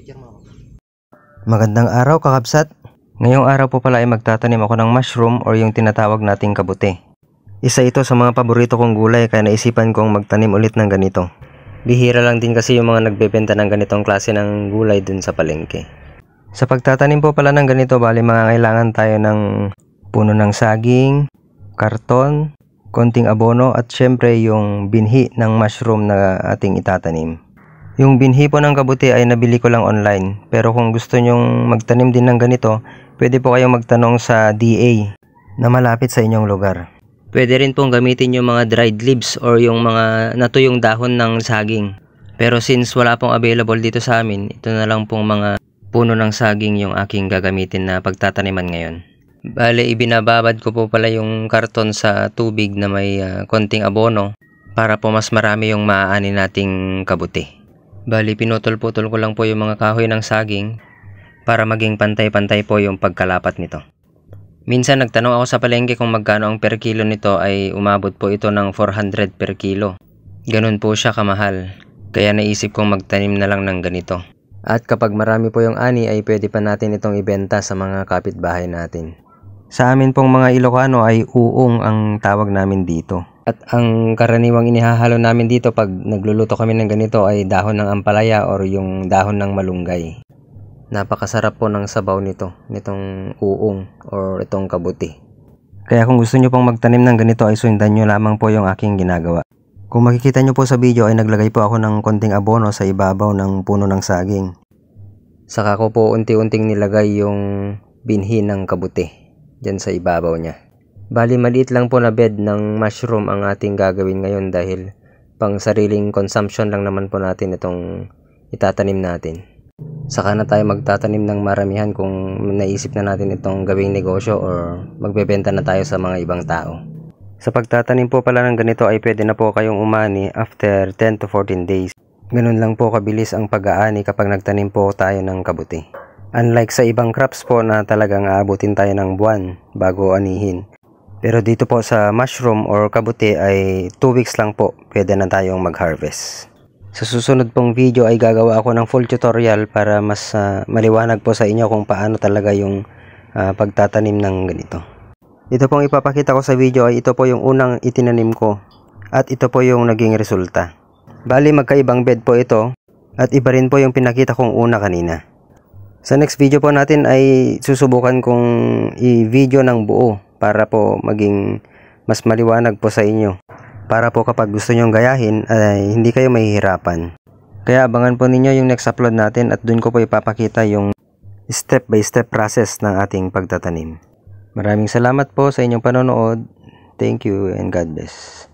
Picture mo. Magandang araw kakabsat. Ngayong araw po pala ay magtatanim ako ng mushroom or yung tinatawag nating kabute. Isa ito sa mga paborito kong gulay kaya naisipan kong magtanim ulit ng ganito. Bihira lang din kasi yung mga nagbebenta ng ganitong klase ng gulay dun sa palengke. Sa pagtatanim po pala ng ganito, bali mangangailangan tayo ng puno ng saging, karton, konting abono at syempre yung binhi ng mushroom na ating itatanim. Yung binhi po ng kabute ay nabili ko lang online, pero kung gusto nyong magtanim din ng ganito, pwede po kayong magtanong sa DA na malapit sa inyong lugar. Pwede rin pong gamitin yung mga dried leaves or yung mga natuyong dahon ng saging. Pero since wala pong available dito sa amin, ito na lang pong mga puno ng saging yung aking gagamitin na pagtataniman ngayon. Bale, ibinababad ko po pala yung karton sa tubig na may konting abono para po mas marami yung maaani nating kabute. Bali, pinutol-putol ko lang po yung mga kahoy ng saging para maging pantay-pantay po yung pagkalapat nito. Minsan nagtanong ako sa palengke kung magkano ang per kilo nito ay umabot po ito ng 400 per kilo. Ganun po siya kamahal. Kaya naisip kong magtanim na lang ng ganito. At kapag marami po yung ani ay pwede pa natin itong ibenta sa mga kapitbahay natin. Sa amin pong mga Ilocano ay uong ang tawag namin dito. At ang karaniwang inihahalo namin dito pag nagluluto kami ng ganito ay dahon ng ampalaya or yung dahon ng malunggay. Napakasarap po ng sabaw nitong uong or itong kabuti. Kaya kung gusto nyo pong magtanim ng ganito ay sundan nyo lamang po yung aking ginagawa. Kung makikita nyo po sa video ay naglagay po ako ng konting abono sa ibabaw ng puno ng saging. Saka ko po unti-unting nilagay yung binhi ng kabuti dyan sa ibabaw niya. Bali maliit lang po na bed ng mushroom ang ating gagawin ngayon dahil pang sariling consumption lang naman po natin itong itatanim natin. Saka na tayo magtatanim ng maramihan kung naisip na natin itong gawing negosyo or magbebenta na tayo sa mga ibang tao. Sa pagtatanim po pala ng ganito ay pwede na po kayong umani after 10 to 14 days. Ganun lang po kabilis ang pag-aani kapag nagtanim po tayo ng kabuti. Unlike sa ibang crops po na talagang aabutin tayo ng buwan bago anihin. Pero dito po sa mushroom or kabuti ay 2 weeks lang po pwede na tayong mag-harvest. Sa susunod pong video ay gagawa ako ng full tutorial para mas maliwanag po sa inyo kung paano talaga yung pagtatanim ng ganito. Ito pong ipapakita ko sa video ay ito po yung unang itinanim ko at ito po yung naging resulta. Bali magkaibang bed po ito at iba rin po yung pinakita kong una kanina. Sa next video po natin ay susubukan kong i-video ng buo para po maging mas maliwanag po sa inyo. Para po kapag gusto nyong gayahin ay hindi kayo mahihirapan. Kaya abangan po ninyo yung next upload natin at dun ko po ipapakita yung step by step process ng ating pagtatanim. Maraming salamat po sa inyong panonood. Thank you and God bless.